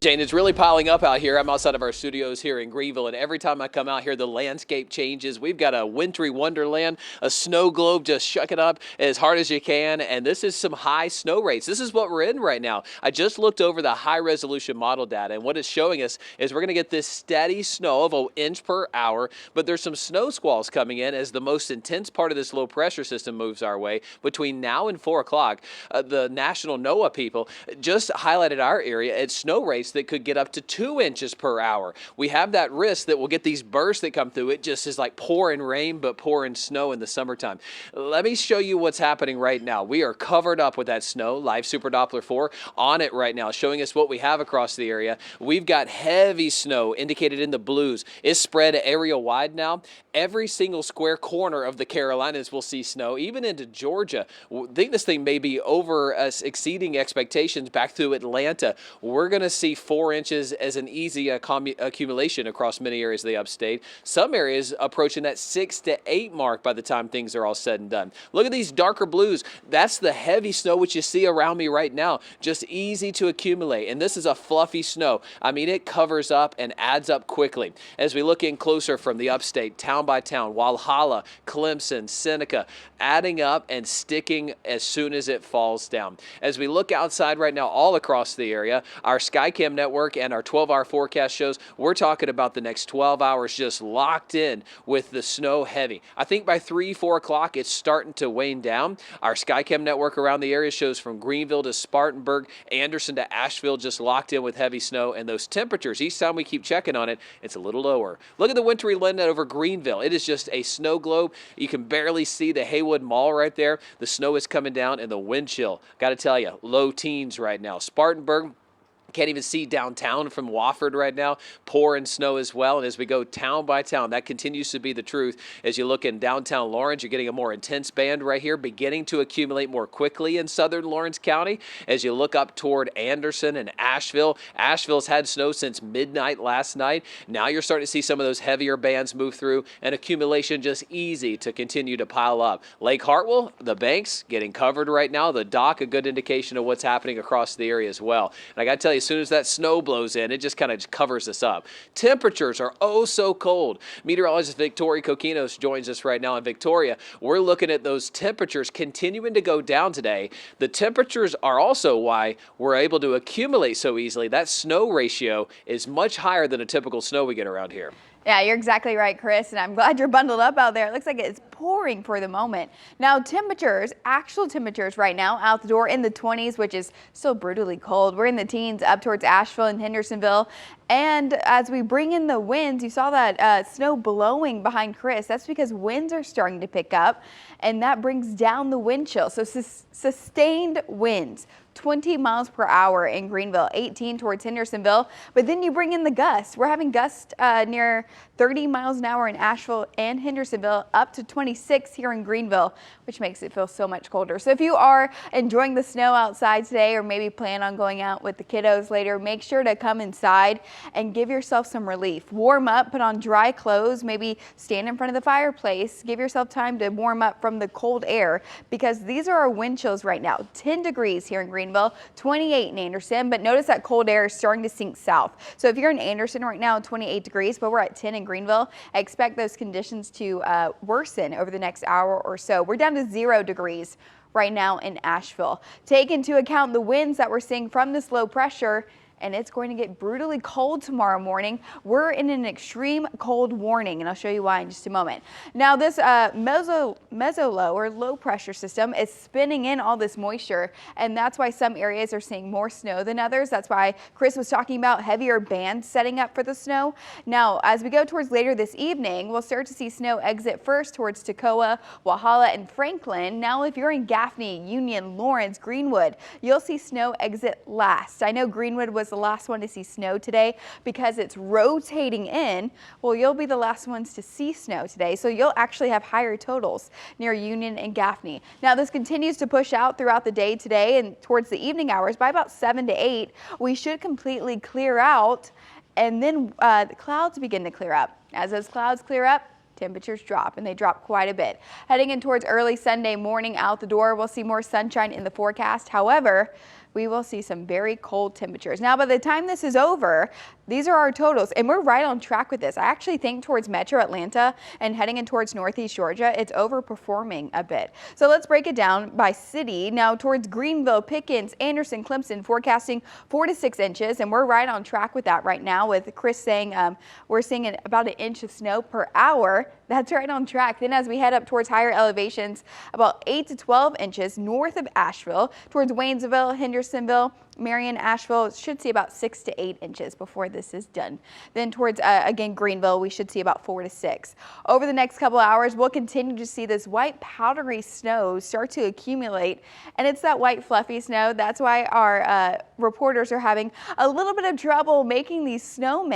Jane, it's really piling up out here. I'm outside of our studios here in Greenville, and every time I come out here, the landscape changes. We've got a wintry wonderland, a snow globe, just shuck it up as hard as you can, and this is some high snow rates. This is what we're in right now. I just looked over the high-resolution model data, and what it's showing us is we're going to get this steady snow of an inch per hour, but there's some snow squalls coming in as the most intense part of this low-pressure system moves our way between now and 4 o'clock. The National NOAA people just highlighted our area at snow rates that could get up to 2 inches per hour. We have that risk that we'll get these bursts that come through. It just is like pouring rain, but pouring snow in the summertime. Let me show you what's happening right now. We are covered up with that snow. Live Super Doppler 4 on it right now, showing us what we have across the area. We've got heavy snow indicated in the blues. It's spread area wide now. Every single square corner of the Carolinas will see snow, even into Georgia. I think this thing may be over us exceeding expectations back through Atlanta. We're going to see 4 inches as an easy accumulation across many areas of the upstate. Some areas approaching that 6 to 8 mark by the time things are all said and done. Look at these darker blues. That's the heavy snow which you see around me right now. Just easy to accumulate. And this is a fluffy snow. I mean, it covers up and adds up quickly. As we look in closer from the upstate, town by town, Walhalla, Clemson, Seneca, adding up and sticking as soon as it falls down. As we look outside right now all across the area, our Skycam network and our 12-hour forecast shows we're talking about the next 12 hours just locked in with the snow heavy. I think by 3, 4 o'clock it's starting to wane down. Our Skycam network around the area shows from Greenville to Spartanburg, Anderson to Asheville just locked in with heavy snow, and those temperatures, each time we keep checking on it, it's a little lower. Look at the wintry land over Greenville. It is just a snow globe. You can barely see the Haywood Mall right there. The snow is coming down and the wind chill, got to tell you, low teens right now. Spartanburg, can't even see downtown from Wofford right now. Pouring snow as well. And as we go town by town, that continues to be the truth. As you look in downtown Lawrence, you're getting a more intense band right here, beginning to accumulate more quickly in southern Lawrence County. As you look up toward Anderson and Asheville, Asheville's had snow since midnight last night. Now you're starting to see some of those heavier bands move through, and accumulation just easy to continue to pile up. Lake Hartwell, the banks getting covered right now. The dock, a good indication of what's happening across the area as well. And I got to tell you, as soon as that snow blows in, it just kind of covers us up. Temperatures are oh so cold. Meteorologist Victoria Coquinos joins us right now in Victoria. We're looking at those temperatures continuing to go down today. The temperatures are also why we're able to accumulate so easily. That snow ratio is much higher than a typical snow we get around here. Yeah, you're exactly right, Chris, and I'm glad you're bundled up out there. It looks like it's pouring for the moment. Now, actual temperatures right now out the door in the 20s, which is still brutally cold. We're in the teens up towards Asheville and Hendersonville. And as we bring in the winds, you saw that snow blowing behind Chris. That's because winds are starting to pick up, and that brings down the wind chill. So sustained winds. 20 miles per hour in Greenville, 18 towards Hendersonville, but then you bring in the gusts. We're having gusts near 30 miles an hour in Asheville and Hendersonville, up to 26 here in Greenville, which makes it feel so much colder. So if you are enjoying the snow outside today, or maybe plan on going out with the kiddos later, make sure to come inside and give yourself some relief. Warm up, put on dry clothes, maybe stand in front of the fireplace, give yourself time to warm up from the cold air, because these are our wind chills right now. 10 degrees here in Greenville, 28 in Anderson, but notice that cold air is starting to sink south. So if you're in Anderson right now, 28 degrees, but we're at 10 in Greenville, I expect those conditions to worsen over the next hour or so. We're down to 0 degrees right now in Asheville. Take into account the winds that we're seeing from this low pressure, and it's going to get brutally cold tomorrow morning. We're in an extreme cold warning, and I'll show you why in just a moment. Now, this mesolow or low pressure system is spinning in all this moisture, and that's why some areas are seeing more snow than others. That's why Chris was talking about heavier bands setting up for the snow. Now, as we go towards later this evening, we'll start to see snow exit first towards Toccoa, Walhalla, and Franklin. Now, if you're in Gaffney, Union, Lawrence, Greenwood, you'll see snow exit last. I know Greenwood was the last one to see snow today because it's rotating in. Well, you'll be the last ones to see snow today, so you'll actually have higher totals near Union and Gaffney. Now, this continues to push out throughout the day today, and towards the evening hours by about 7 to 8, we should completely clear out, and then the clouds begin to clear up. As those clouds clear up, temperatures drop, and they drop quite a bit. Heading in towards early Sunday morning out the door, we'll see more sunshine in the forecast. However, we will see some very cold temperatures. Now, by the time this is over, these are our totals, and we're right on track with this. I actually think towards Metro Atlanta and heading in towards Northeast Georgia, it's overperforming a bit. So let's break it down by city. Now, towards Greenville, Pickens, Anderson, Clemson, forecasting 4 to 6 inches, and we're right on track with that right now, with Chris saying we're seeing about an inch of snow per hour. That's right on track. Then as we head up towards higher elevations, about 8 to 12 inches north of Asheville, towards Waynesville, Hendersonville, Marion, Asheville should see about 6 to 8 inches before this is done. Then towards, again, Greenville, we should see about 4 to 6. Over the next couple hours, we'll continue to see this white powdery snow start to accumulate. And it's that white fluffy snow. That's why our reporters are having a little bit of trouble making these snowmen.